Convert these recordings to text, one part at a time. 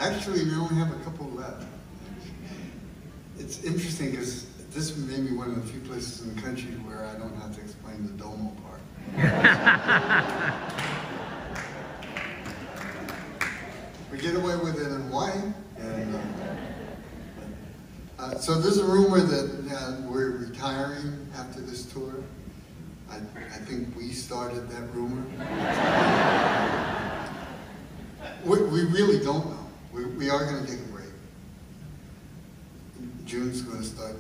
Actually, we only have a couple left. It's interesting because this may be one of the few places in the country where I don't have to explain the Domo part. We get away with it in Hawaii, and so there's a rumor that we're retiring after this tour. I think we started that rumor. We really don't know. We are going to take a break. June's going to start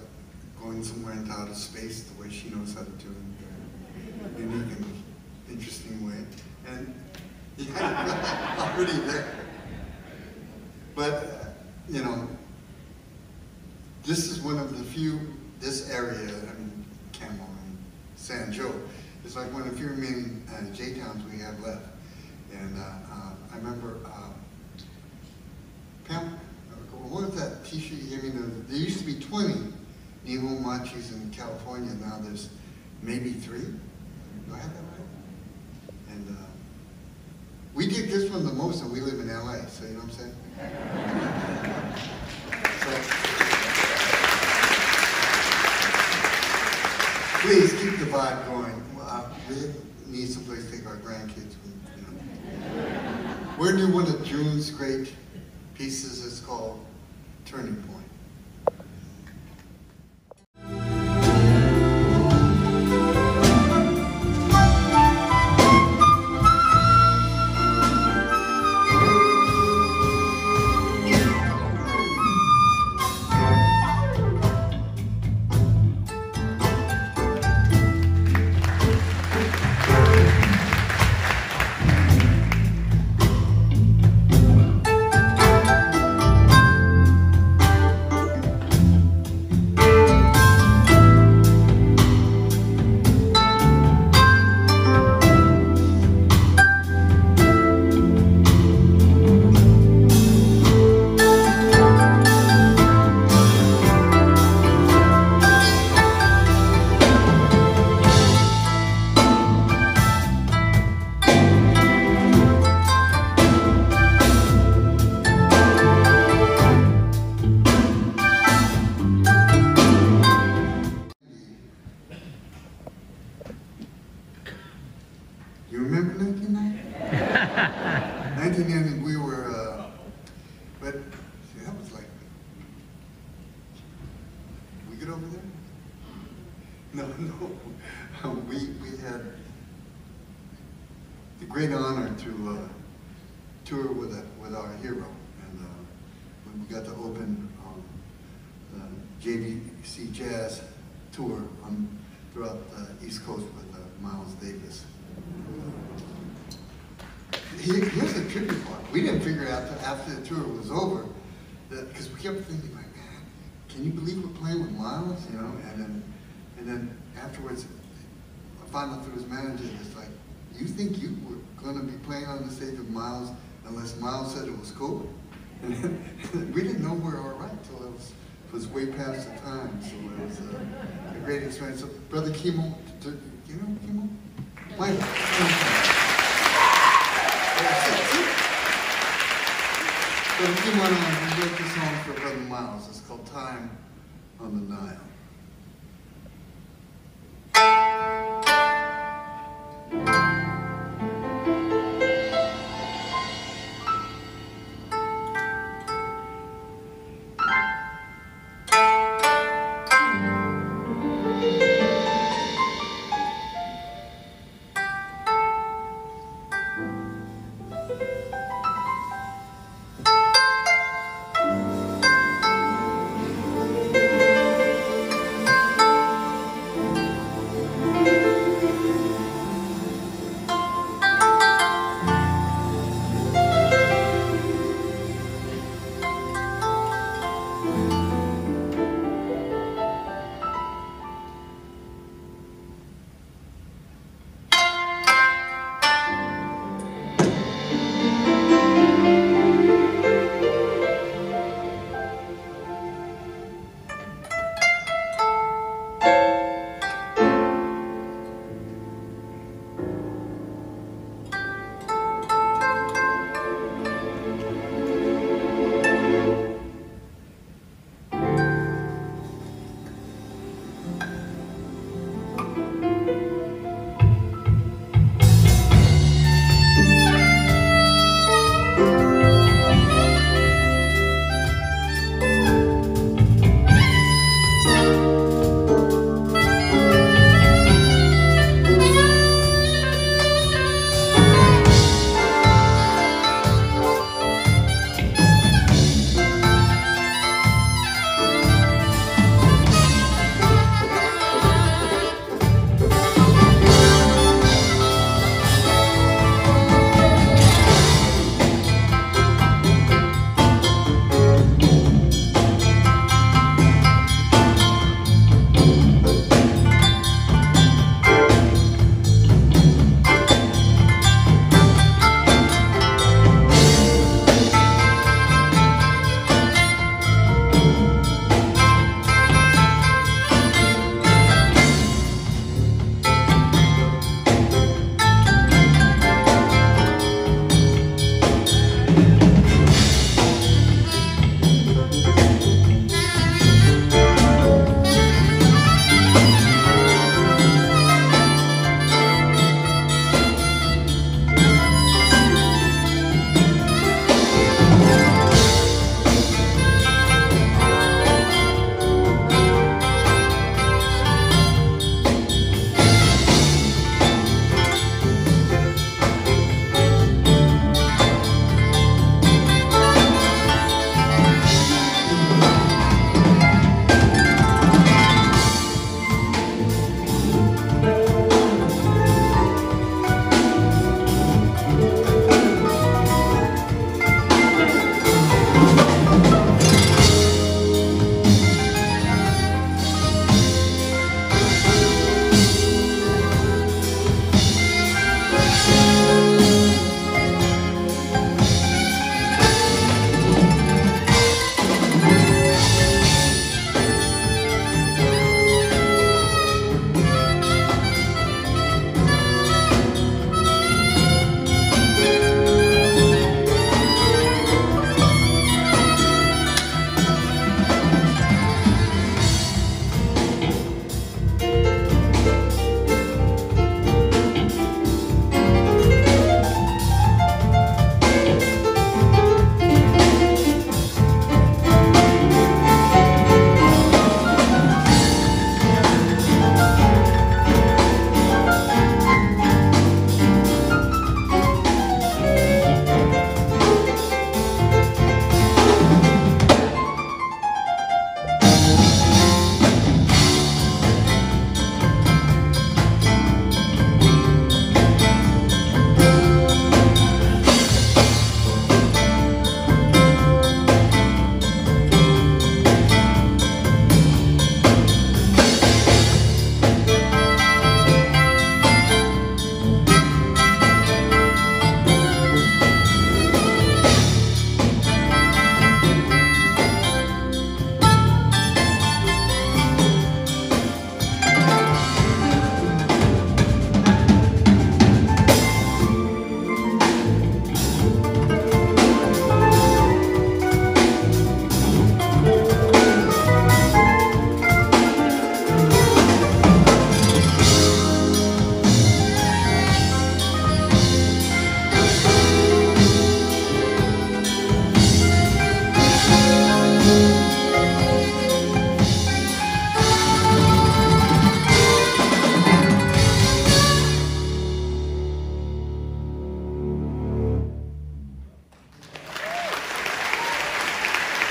going somewhere into outer space the way she knows how to do it in a unique and interesting way. And yeah, already there. But, you know, this is one of the few, this area, I mean, Campbell and San Joe, is like one of the few remaining J-towns we have left. And I remember, Pam, what was that t-shirt you gave me? There used to be 20 Nihon Machis in California. Now there's maybe 3. Do I have that right? And we dig this one the most, and we live in LA, so you know what I'm saying? So, please keep the vibe going. We need someplace to take our grandkids. You know. We're doing one of June's great pieces. It's called Turning Point. You remember 1990? 1990, we were, but see, that was like, we get over there? No, we had the great honor to tour with our hero, and when we got to open the JVC Jazz tour throughout the East Coast with Miles Davis. Here's the tricky part. We didn't figure out that after the tour was over, that because we kept thinking like, man, can you believe we're playing with Miles? You know, and then afterwards, I found out through his manager, it's like, you think you were going to be playing on the stage with Miles unless Miles said it was cool? And then, we didn't know we were all right until it was way past the time. So it was a great experience. So, Brother Kimo, do you know Kimo? Play. So we came on and we wrote this song for Brother Miles. It's called Time on the Nile.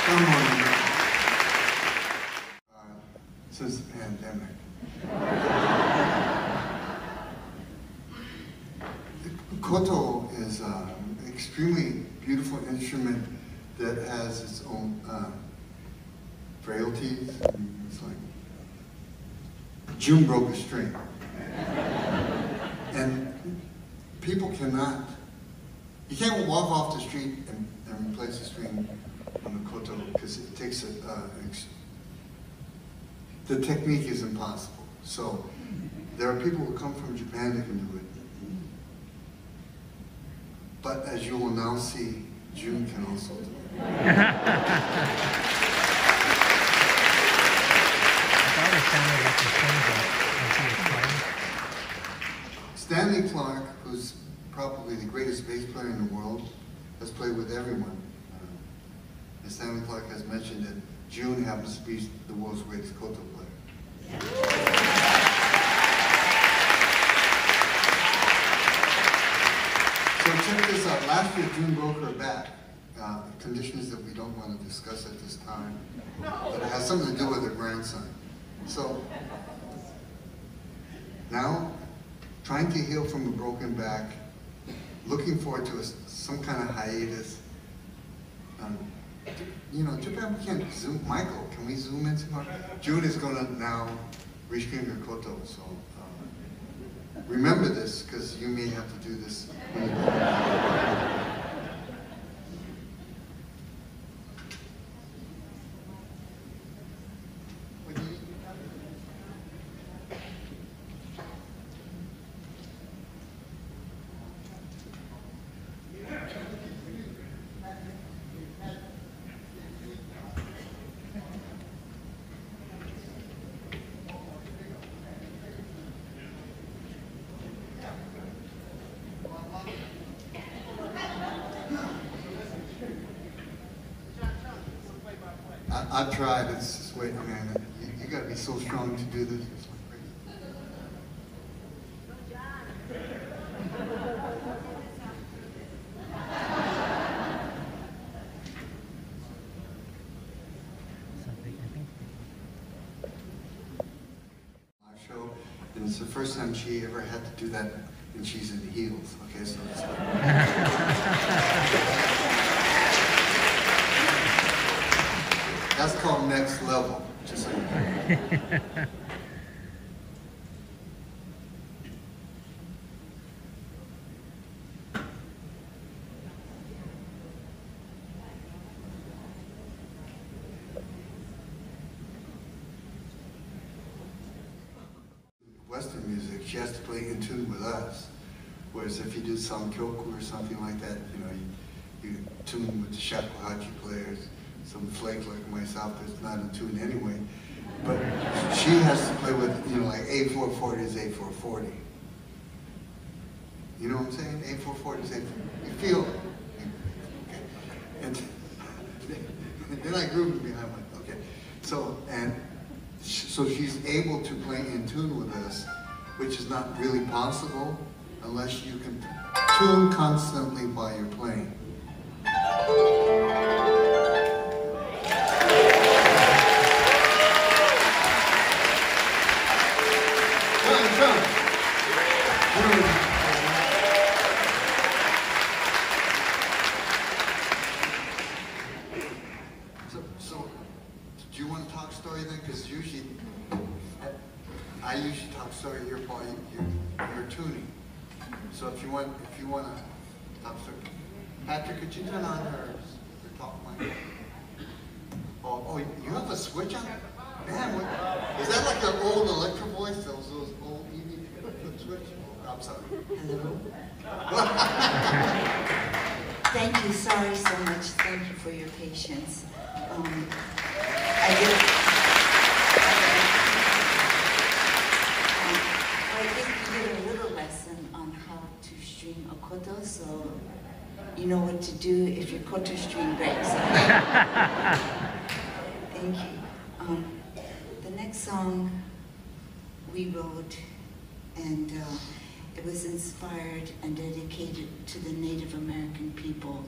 Come on. Since the pandemic. The koto is an extremely beautiful instrument that has its own frailties. It's like June broke a string. And people cannot, you can't walk off the street and replace the string on the koto because it takes the technique is impossible. So there are people who come from Japan that can do it. But as you will now see, June can also do it. Stanley Clarke, who's probably the greatest bass player in the world, has played with everyone. And Stanley Clarke has mentioned that June happens to be the world's greatest koto player. So check this out. Last year, June broke her back. Conditions that we don't want to discuss at this time. But it has something to do with her grandson. So now, trying to heal from a broken back, looking forward to some kind of hiatus. You know, too bad we can't Zoom. Michael, can we Zoom in tomorrow? June is going to now restring her koto, so remember this, because you may have to do this when you go. I've tried. It's just wait, man. You got to be so strong to do this. It's like crazy. Our show, and it's the first time she ever had to do that, and she's in heels. Okay, so it's like. That's called next level, just so you know. Western music, she has to play in tune with us. Whereas if you do some kyoku or something like that, you know, you tune with the shakuhachi players. Some flake like myself that's not in tune anyway. But she has to play with, you know, like A440 is A440. You know what I'm saying? A440 is A440. You feel it. Okay. And then I groove behind my, okay. So she's able to play in tune with us, which is not really possible unless you can tune constantly while you're playing. So, do you want to talk story then? Because usually, I usually talk story here while you're tuning. So if you want to talk story, Patrick, could you turn on her talk mic? Oh, you have a switch on? Man, is that like an old Electro voice? Those old EV switch? I'm sorry. Hello. Thank you. Sorry so much. Thank you for your patience. I think you did a little lesson on how to string a koto, so you know what to do if your koto string breaks. Thank you. The next song we wrote, and it was inspired and dedicated to the Native American people.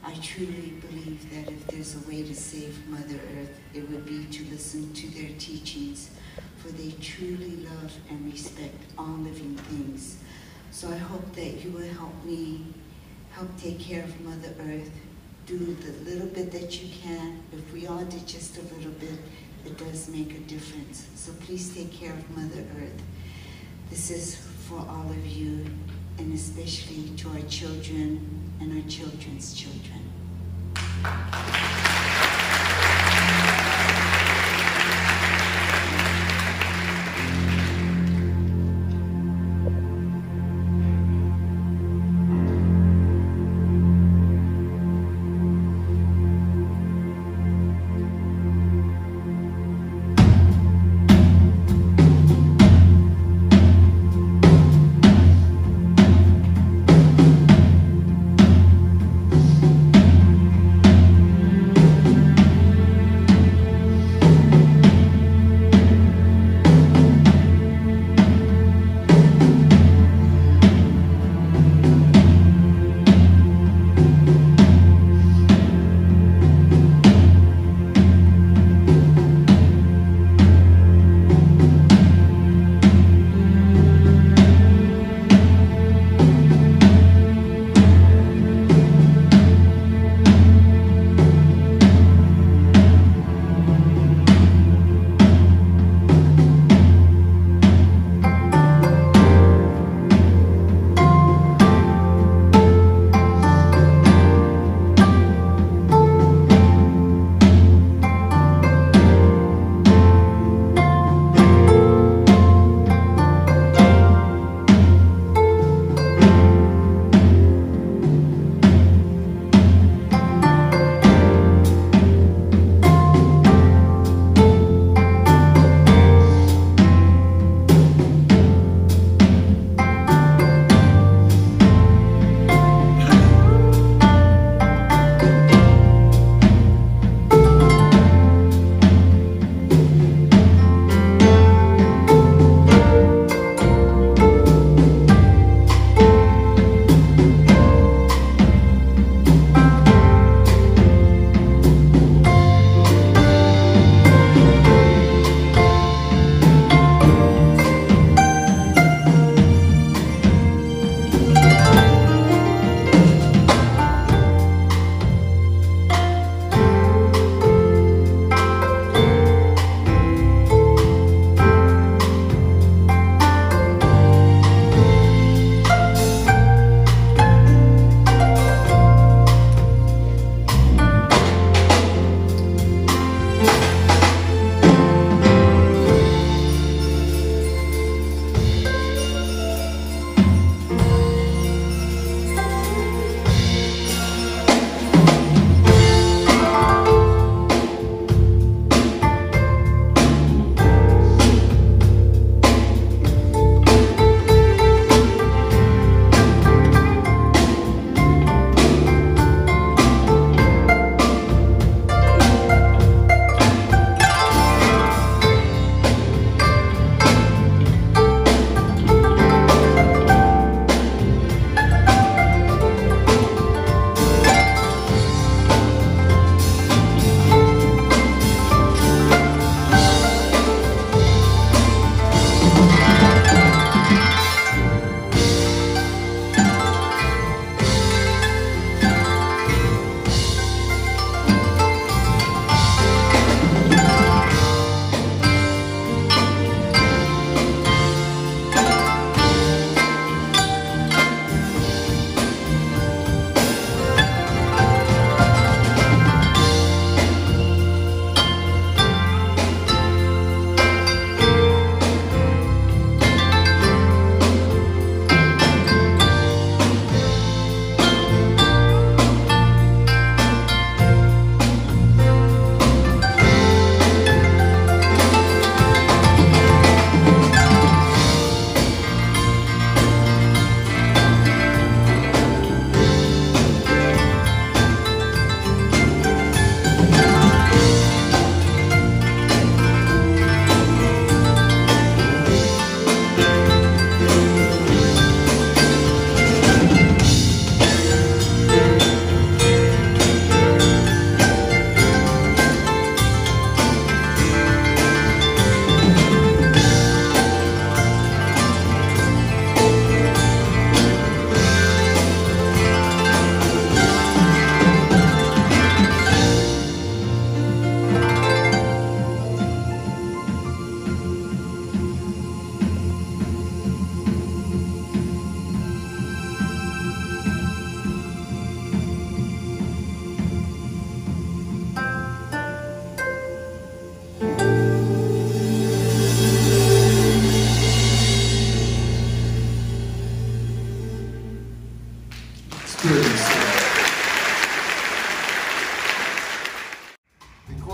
I truly believe that if there's a way to save Mother Earth, it would be to listen to their teachings, for they truly love and respect all living things. So I hope that you will help me help take care of Mother Earth. Do the little bit that you can. If we all did just a little bit, it does make a difference. So please take care of Mother Earth. This is for all of you, and especially to our children and our children's children.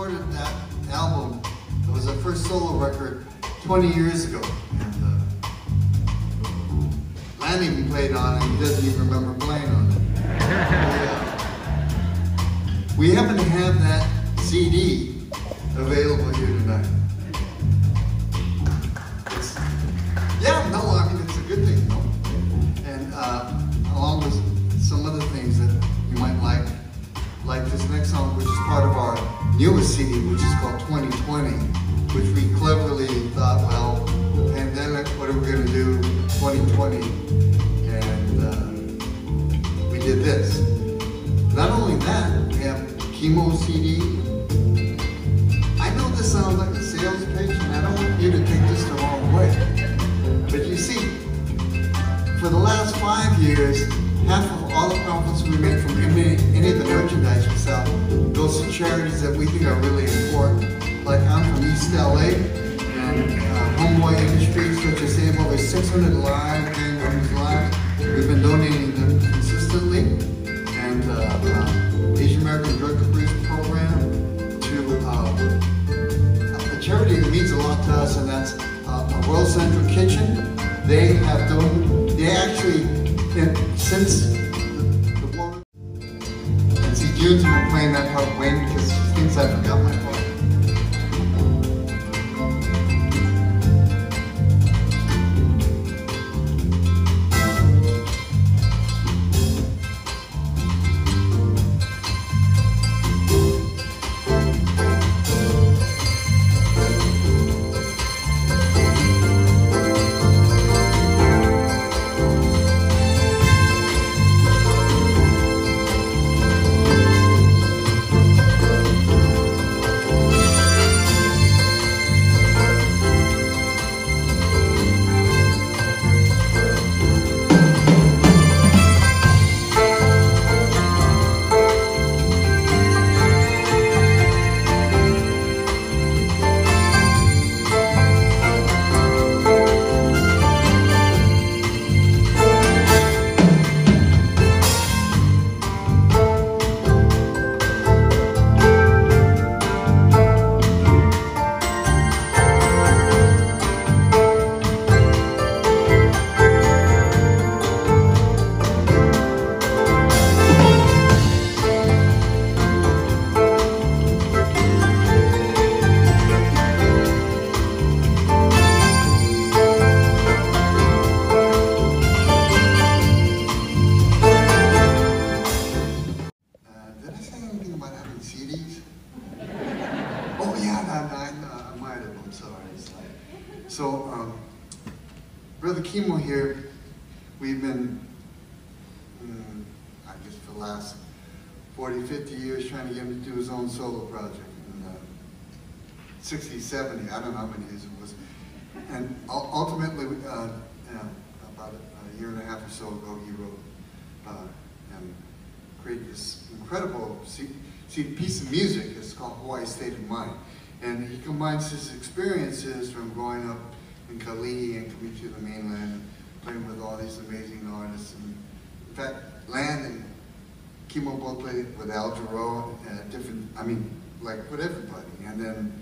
recorded that album. It was our first solo record 20 years ago. And Lanny even played on it. He doesn't even remember playing on it. We happen to have that CD available here tonight. Yeah, no, I mean, it's a good thing, no? And along with some other things that you might like this next song, which is part of our newest CD, which is called 2020, which we cleverly thought, well, pandemic, what are we going to do 2020? And we did this. Not only that, we have Chemo CD. I know this sounds like a sales pitch, and I don't want you to take this the wrong way. But you see, for the last 5 years, half of all the profits we make from any of the merchandise we sell goes to charities that we think are really important. Like I'm from East LA, and Homeboy Industries, which has saved over 600 lives, gangbangers' lives. We've been donating them consistently. And Asian American Drug Abuse Program to a charity that means a lot to us, and that's World Central Kitchen. They have donated, they actually, since the war, and see, June's been playing that part way because she thinks I forgot my part. So, Brother Chemo here, we've been, I guess for the last 40, 50 years trying to get him to do his own solo project. And 60, 70, I don't know how many years it was. And ultimately, about a year and a half or so ago, he wrote and created this incredible piece of music. It's called Hawaii State of Mind. And he combines his experiences from growing up in Kalihi and coming to the mainland and playing with all these amazing artists. And in fact, Land and Chemo both played with Al Jarreau at different, I mean, like with everybody. And then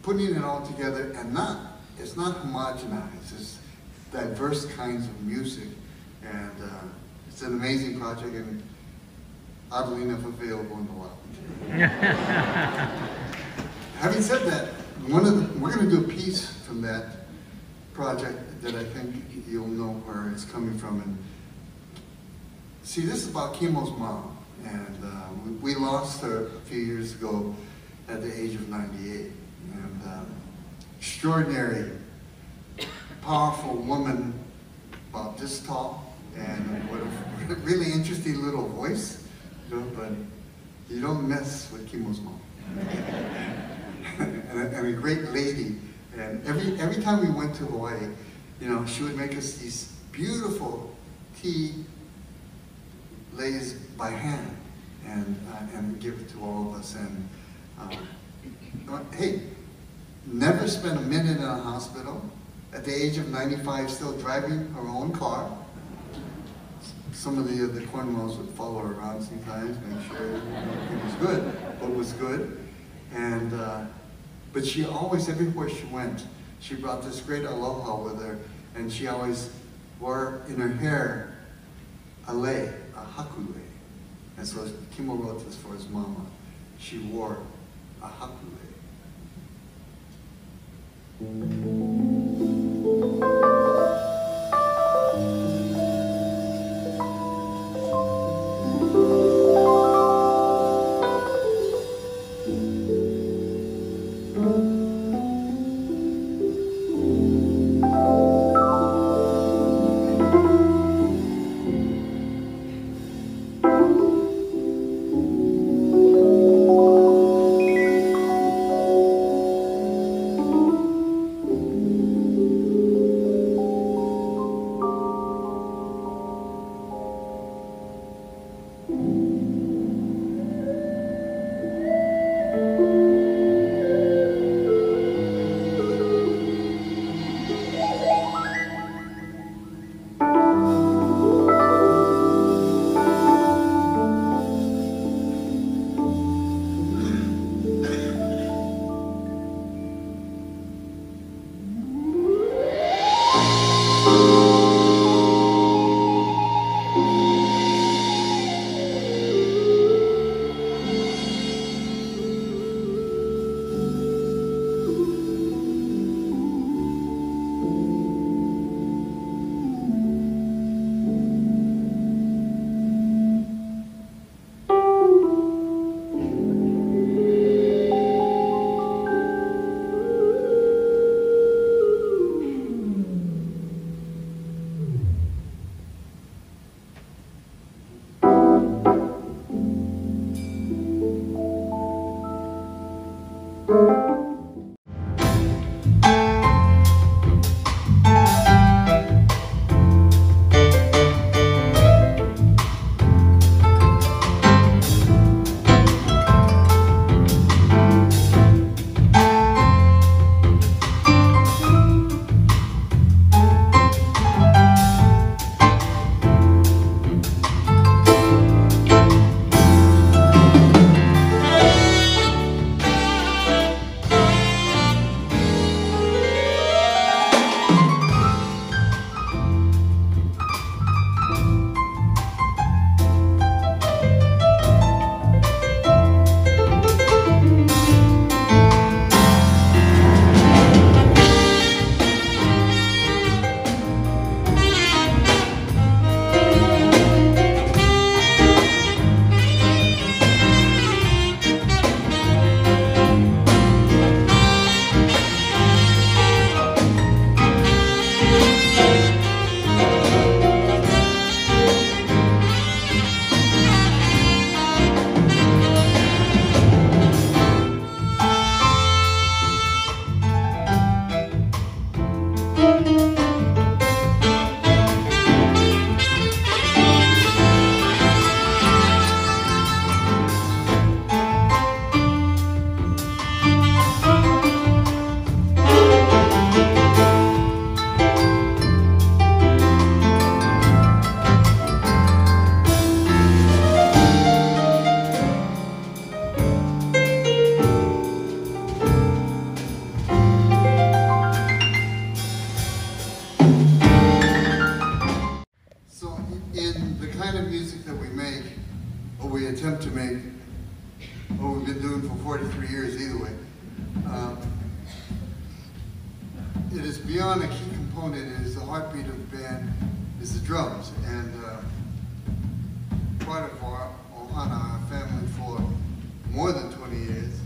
putting it all together, and it's not homogenized, it's diverse kinds of music. And it's an amazing project, and oddly enough available in the wild. Having said that, we're going to do a piece from that project that I think you'll know where it's coming from. And see, this is about Chemo's mom, and we lost her a few years ago at the age of 98. And extraordinary, powerful woman, about this tall, and what a really interesting little voice. But you don't mess with Chemo's mom. and a great lady. And every time we went to Hawaii, you know, she would make us these beautiful tea lays by hand and give it to all of us. And hey, never spent a minute in a hospital. At the age of 95, still driving her own car. Some of the Cornwalls would follow her around sometimes, make sure it was good, but was good. And, but she always, everywhere she went, she brought this great aloha with her, and she always wore in her hair a lei, a haku lei. And so Kimball wrote this for his mama. She wore a haku lei. attempt to make what we've been doing for 43 years either way. It is beyond a key component. It is the heartbeat of the band, is the drums. And part of our Ohana, our family, for more than 20 years,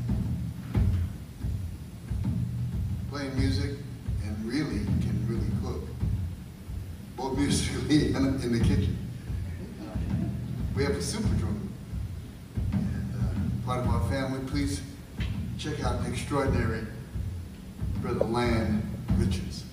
playing music and can really cook, both musically and in the kitchen. We have a super drum, and part of our family. Please check out the extraordinary Brother Land Richards.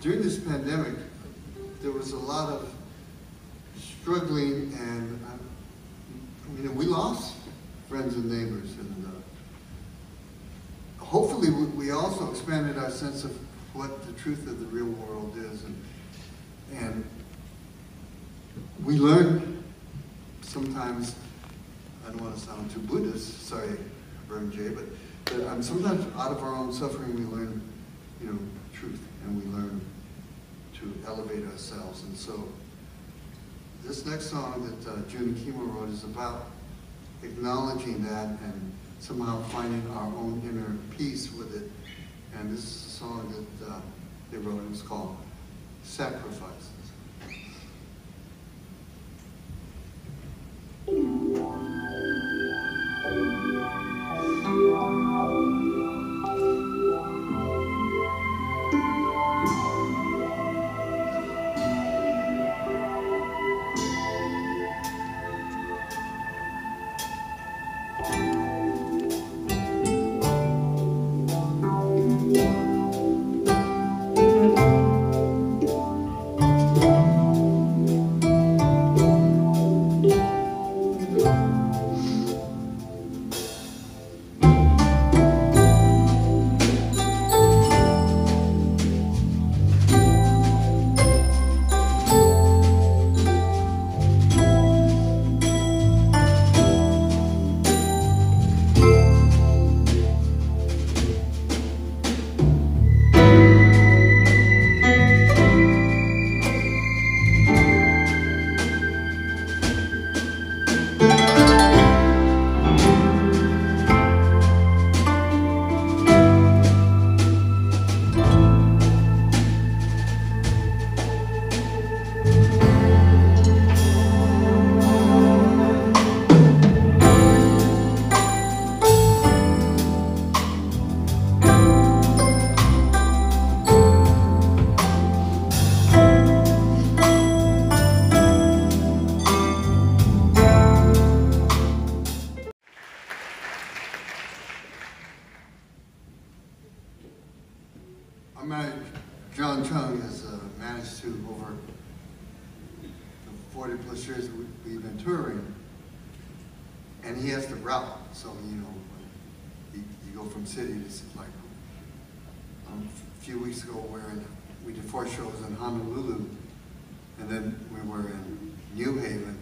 during this pandemic, there was a lot of struggling, and we lost friends and neighbors, and hopefully we also expanded our sense of what the truth of the real world is, and we learned sometimes, I don't want to sound too Buddhist, sorry, Reverend Jay, but sometimes out of our own suffering we learn, truth, and we learn to elevate ourselves. And so this next song that June and Kimo wrote is about acknowledging that and somehow finding our own inner peace with it. And this is a song that they wrote. It's called Sacrifices. John Chung has managed to, over the 40 plus years we've been touring, and he has to route. So, you go from city to city. Like a few weeks ago, we did 4 shows in Honolulu, and then we were in New Haven,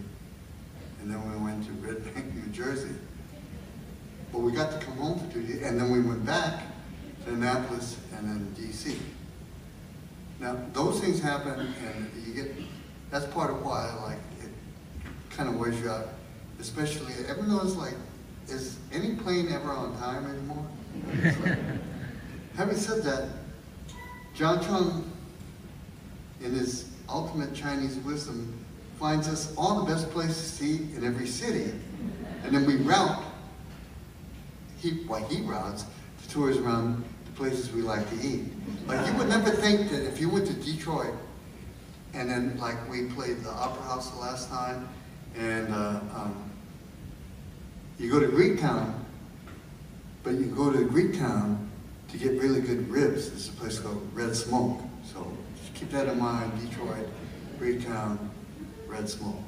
and then we went to Red Bank, New Jersey. But we got to come home for 2 days, and then we went back to Annapolis and then DC. Now, those things happen, and that's part of why, it kind of wears you out. Especially, ever notice, is any plane ever on time anymore? Having said that, John Chung, in his ultimate Chinese wisdom, finds us all the best places to eat in every city, and then we route. He routes the tours around the places we like to eat. You would never think that if you went to Detroit, and then we played the Opera House the last time, and you go to Greektown, but you go to Greektown to get really good ribs. There's a place called Red Smoke. So just keep that in mind, Detroit, Greektown, Red Smoke.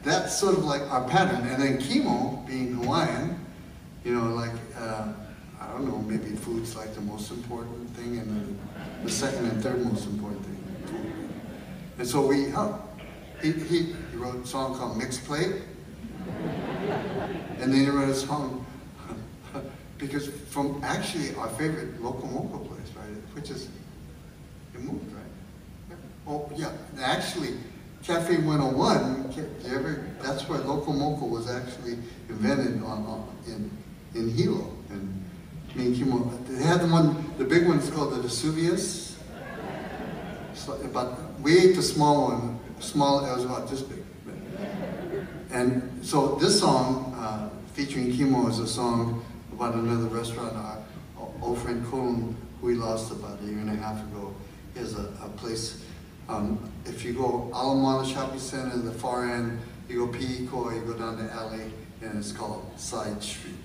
That's sort of our pattern. And then Kimo, being Hawaiian, I don't know, maybe food's the most important thing, and then the second and third most important thing, food. And so he wrote a song called Mixed Plate, and then he wrote a song, because from actually our favorite local moco place, right, which is, it moved, right? Yeah. Oh, yeah, actually, Cafe 101, that's where local moco was actually invented in Hilo. And me and Kimo, they had the big one is called the Vesuvius. But we ate the small one, it was about this big. And so this song, featuring Kimo, is a song about another restaurant. Our old friend Colin, who we lost about 1.5 years ago, is a place, if you go Ala Moana Shopping Center, the far end, you go Pi'iko, you go down the alley, and it's called Side Street.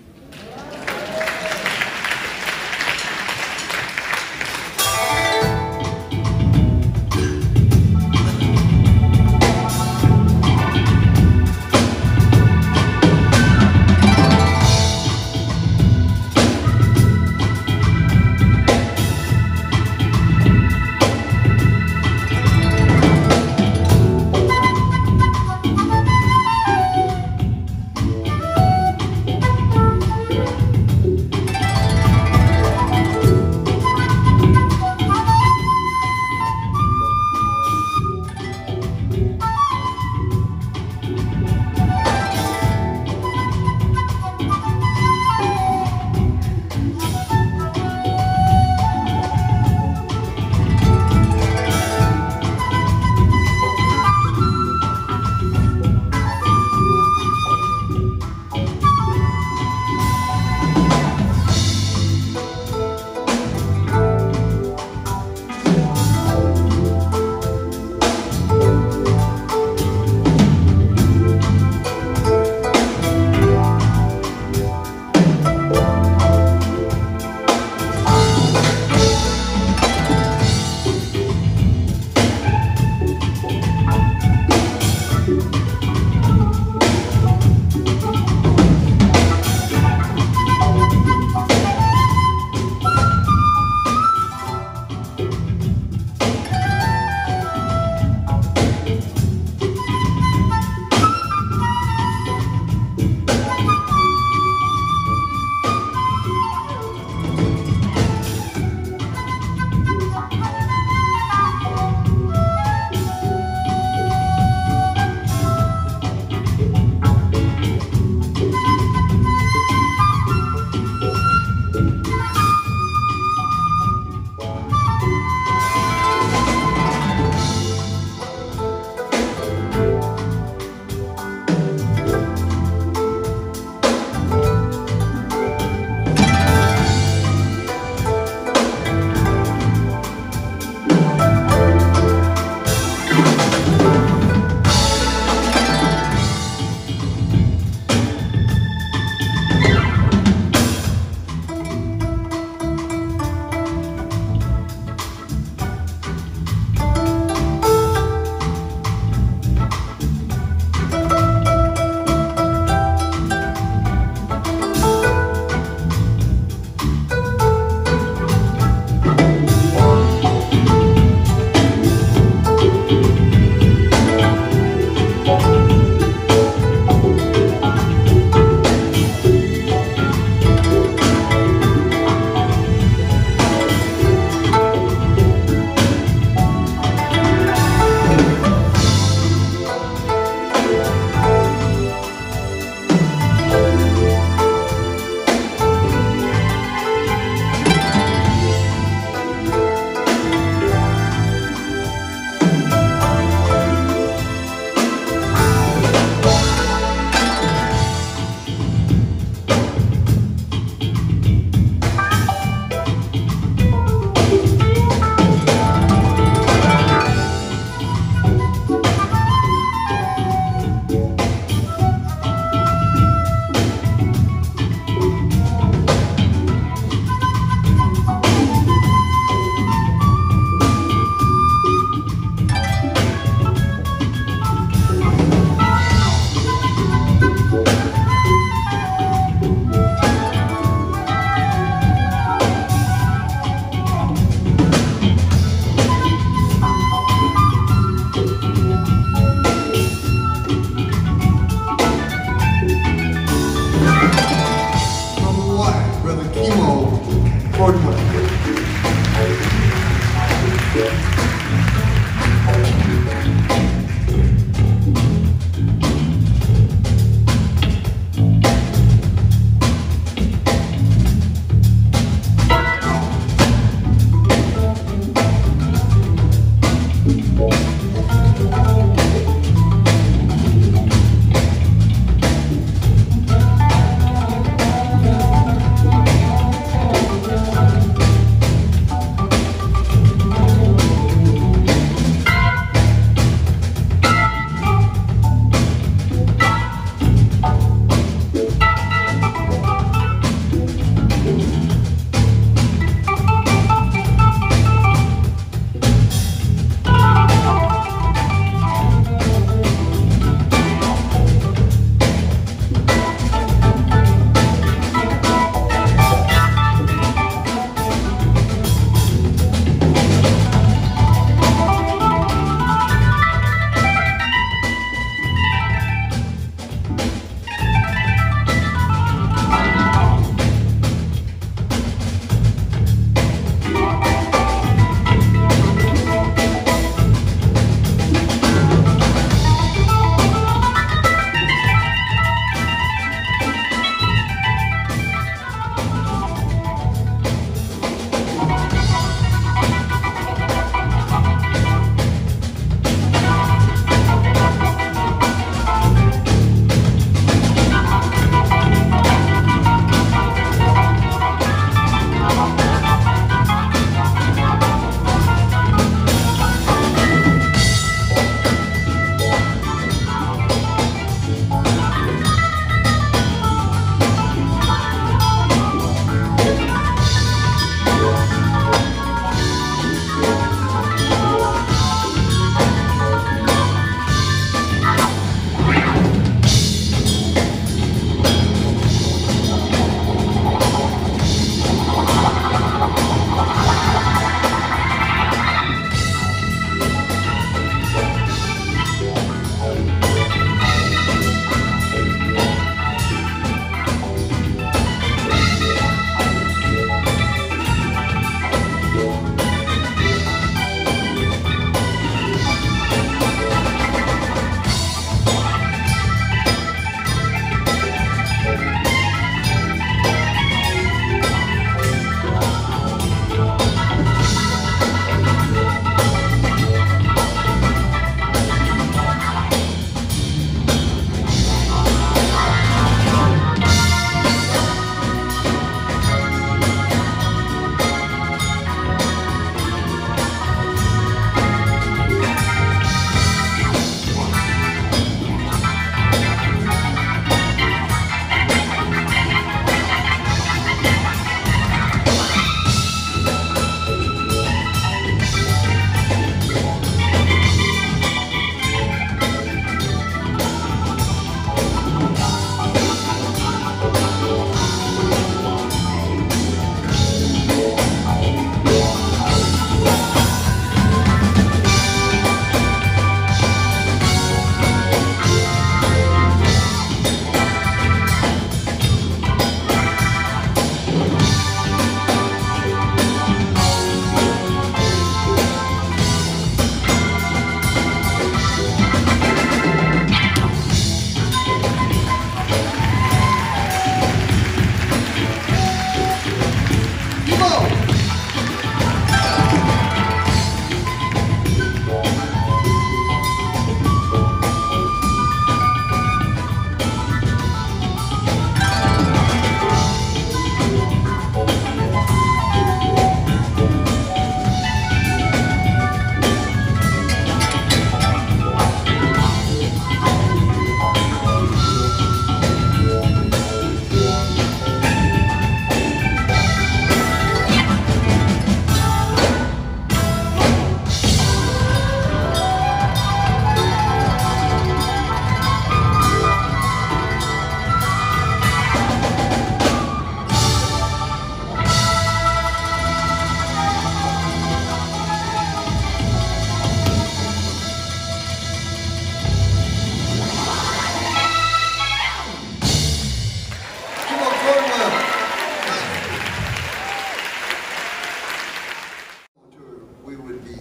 be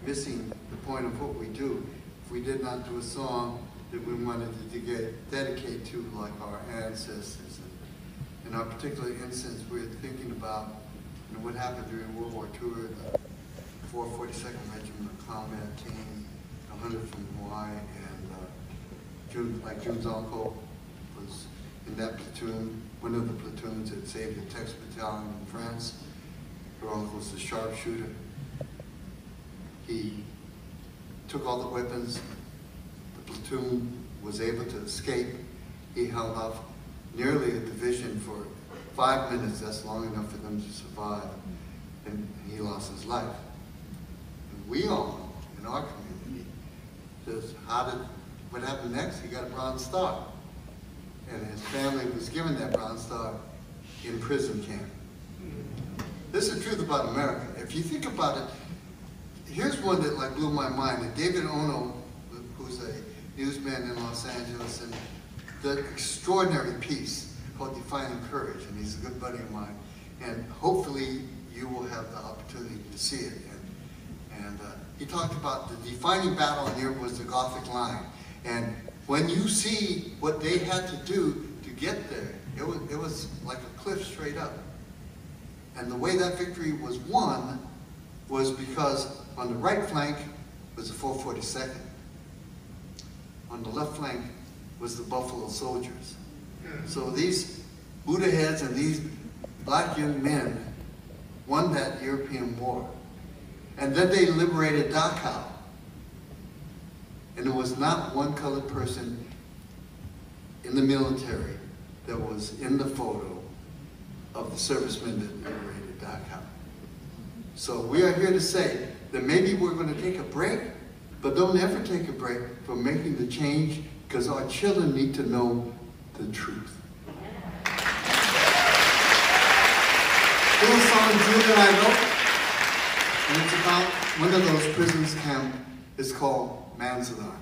missing the point of what we do if we did not do a song that we wanted to dedicate to, like our ancestors. In our particular instance, we're thinking about what happened during World War II. The 442nd Regiment of Combat Team, 100 from Hawaii, and June's uncle was in that platoon, one of the platoons that saved the Tex Battalion in France. Her uncle was the sharpshooter. He took all the weapons. The platoon was able to escape. He held off nearly a division for 5 minutes. That's long enough for them to survive. And he lost his life. And we all, in our community, just what happened next? He got a Bronze Star. And his family was given that Bronze Star in prison camp. This is the truth about America. If you think about it, here's one that blew my mind. And David Ono, who's a newsman in Los Angeles, and the extraordinary piece called Defining Courage, and he's a good buddy of mine. And hopefully you will have the opportunity to see it. And he talked about the defining battle in Europe was the Gothic line. And when you see what they had to do to get there, it was like a cliff straight up. And the way that victory was won was because on the right flank was the 442nd. On the left flank was the Buffalo Soldiers. So these Buddha heads and these black young men won that European war. And then they liberated Dachau. And there was not one colored person in the military that was in the photo of the servicemen that liberated Dachau. So we are here to say that maybe we're going to take a break, but don't ever take a break from making the change, because our children need to know the truth. There's a song June that I wrote, and it's about one of those prisons camp. It's called Manzanar.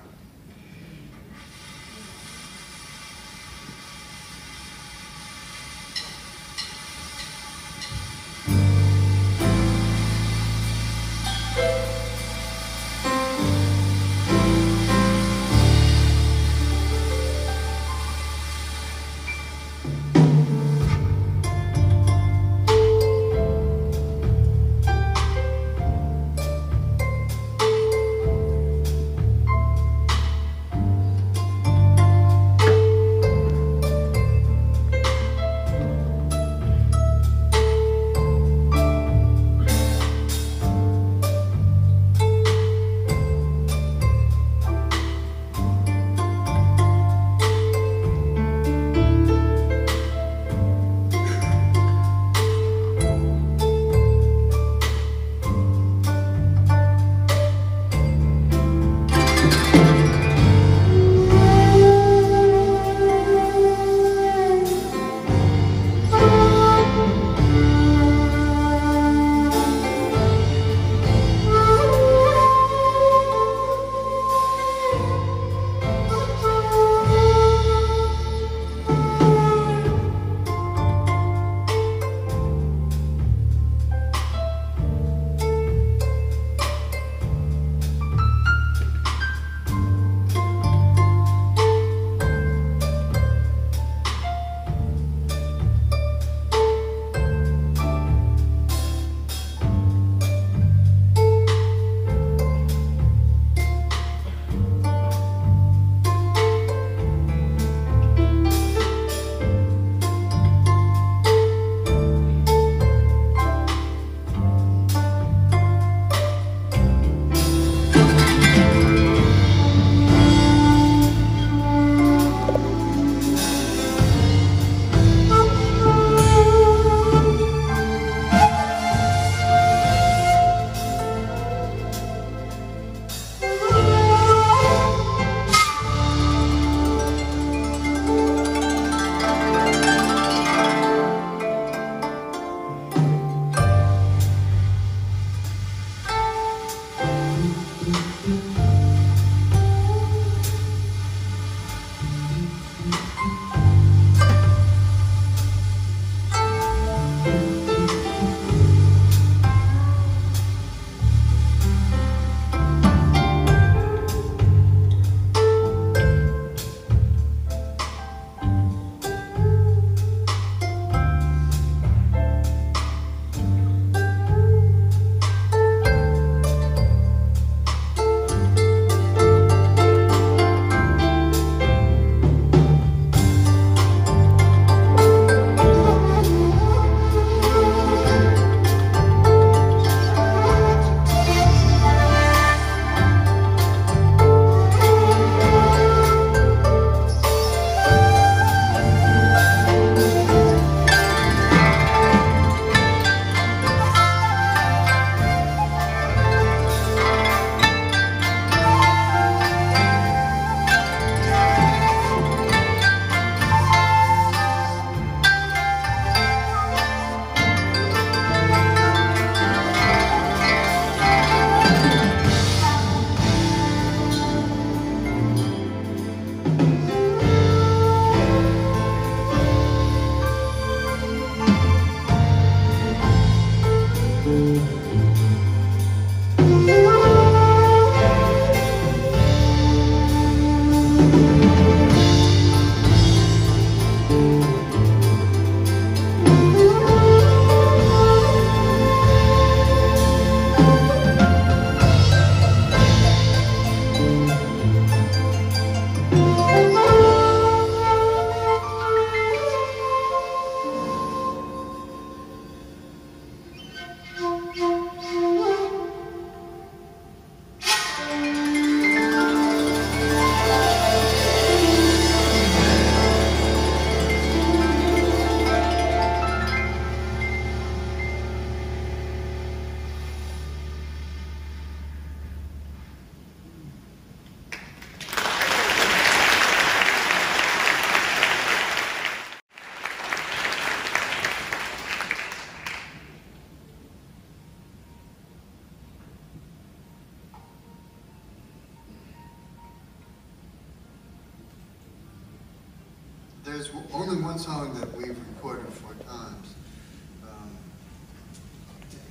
there's only one song that we've recorded 4 times.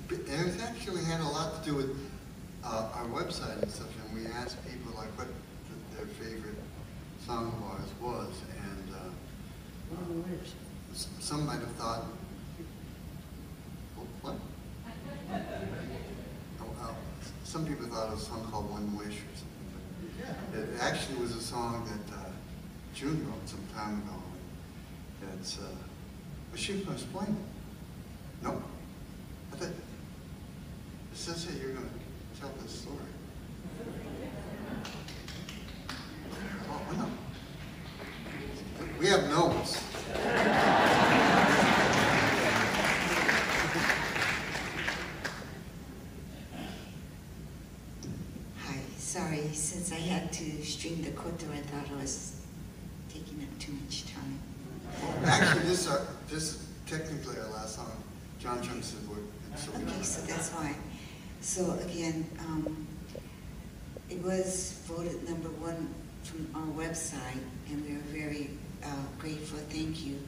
It actually had a lot to do with our website and stuff, and we asked people like what their favorite song of ours was, and some might have thought, what? Some people thought it was a song called One Wish or something, but it actually was a song that June wrote some time ago. It's, was she going to explain it? No? I thought, it says that you're going to tell this story. Oh, no. We have notes. Hi, sorry, since I had to string the koto, I thought I was taking up too much time. Actually, this is technically our last song. John Chung said we're... Okay, so that's why. So again, it was voted #1 from our website, and we are very grateful. Thank you.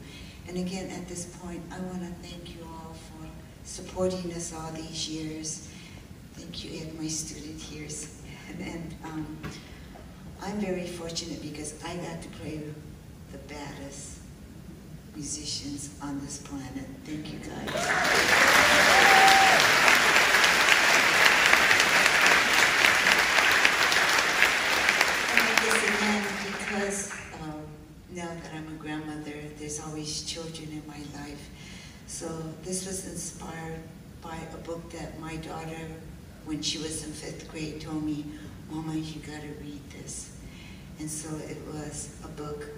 And again, at this point, I want to thank you all for supporting us all these years. Thank you, Ed, my student here. And I'm very fortunate because I got to play with the baddest musicians on this planet. Thank you, guys. Because now that I'm a grandmother, there's always children in my life. So this was inspired by a book that my daughter, when she was in 5th grade, told me, "Mama, you gotta read this." And so it was a book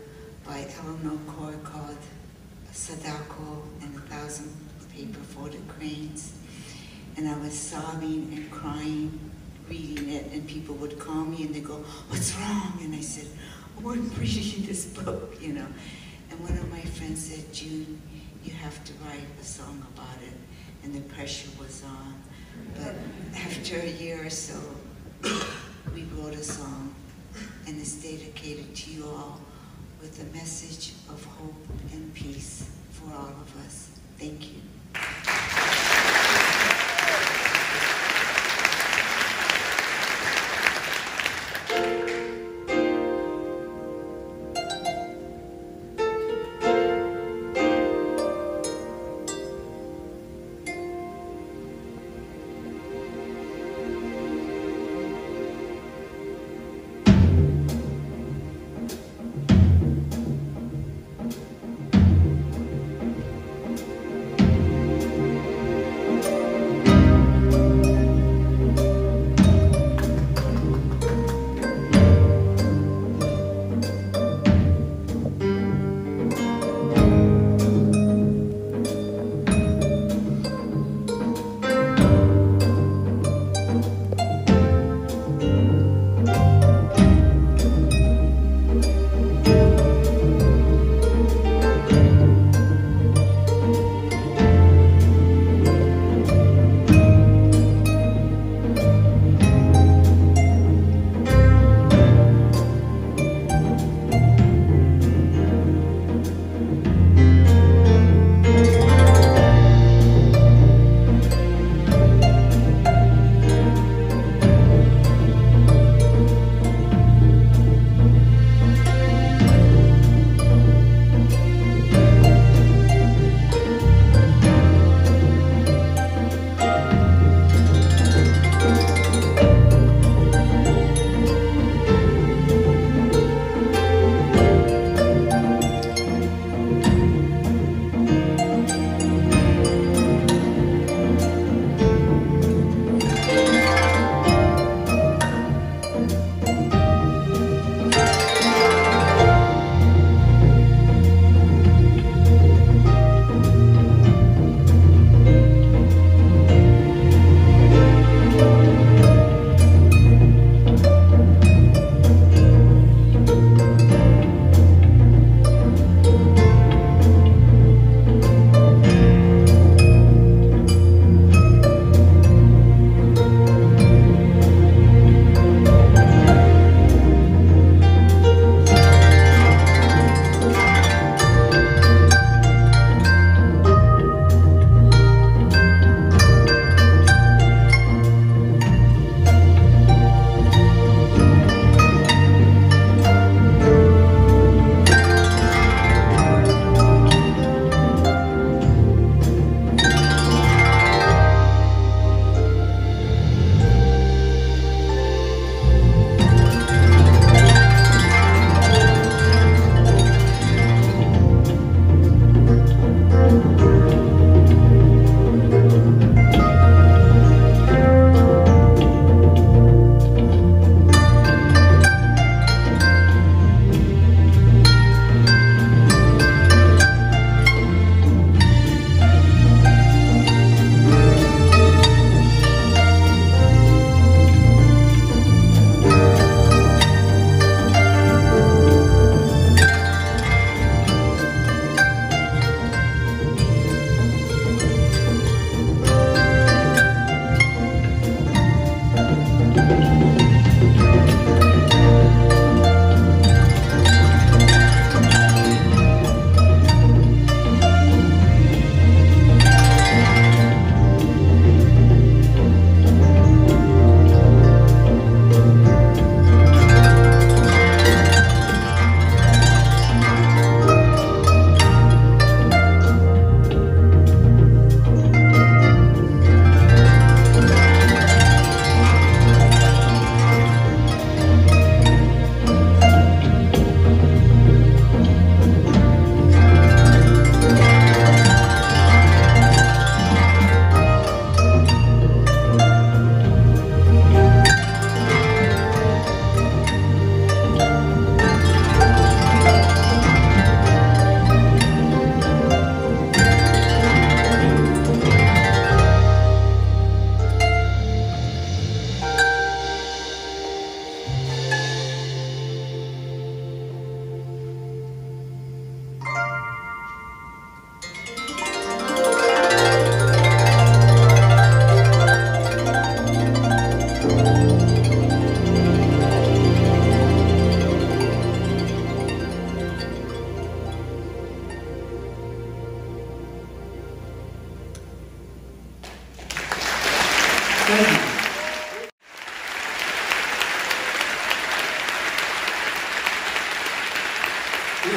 by Eleanor Kaur called Sadako and 1,000 Paper Folded Cranes. And I was sobbing and crying reading it, and people would call me and they go, "What's wrong?" And I said, "Oh, I'm reading this book, you know." And one of my friends said, "June, you have to write a song about it." And the pressure was on. But after a year or so, we wrote a song, and it's dedicated to you all with a message of hope and peace for all of us. Thank you.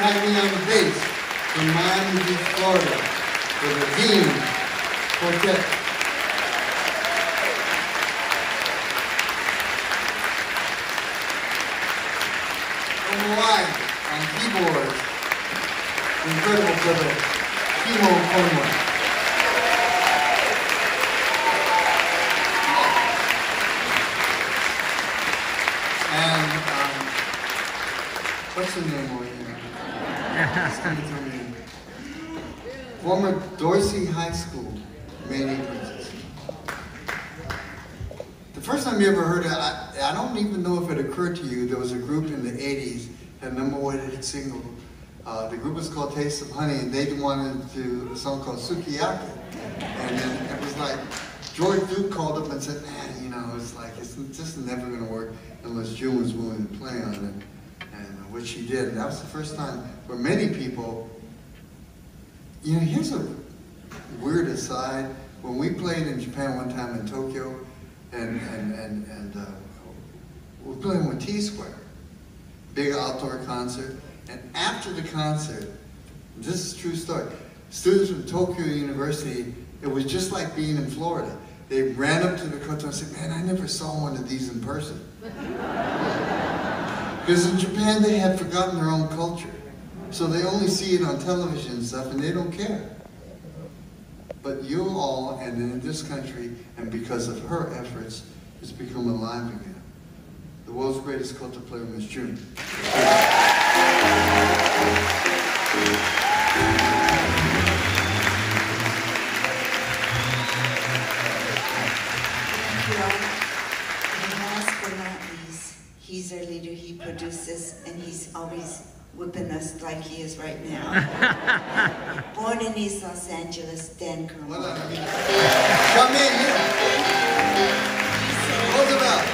had me on the bass from Miami Beach, Florida, for the Dean Quartet. From Hawaii, on keyboards, incredible brother, Kimo Konwa. And, what's her name over here? Former Dorsey High School main princess. The first time you ever heard it, I don't even know if it occurred to you, there was a group in the 80s, that #1 hit single. The group was called Taste of Honey, and they wanted to do a song called Sukiyaki. And then it was like, George Duke called up and said, man, you know, it's like, it's just never gonna work unless June was willing to play on it. And which she did. And that was the first time for many people. You know, here's a weird aside. When we played in Japan one time in Tokyo, and we were playing with T-Square, big outdoor concert. And after the concert, this is a true story, students from Tokyo University, it was just like being in Florida. They ran up to the koto and said, man, I never saw one of these in person. Because in Japan, they had forgotten their own culture. So they only see it on television and stuff, and they don't care. But you all, and in this country, and because of her efforts, it's become alive again. The world's greatest koto player, Miss June. He's our leader, he produces, and he's always whipping us like he is right now. Born in East Los Angeles, Dan Kermode. Come in here. What's it about?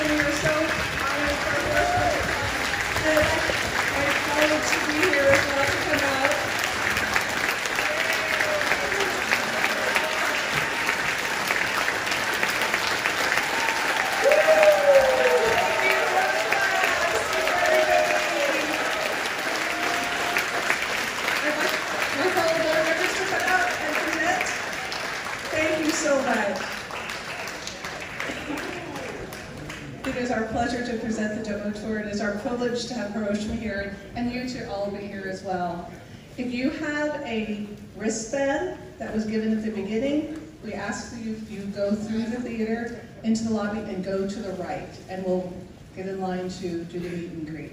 and we are so honored for our colleagues to be here as well to come out. My fellow board members to come out and present. Thank you so much. It is our pleasure to present the Domo Tour. It is our privilege to have Hiroshima here, and you to all be here as well. If you have a wristband that was given at the beginning, we ask that you go through the theater into the lobby and go to the right, and we'll get in line to do the meet and greet.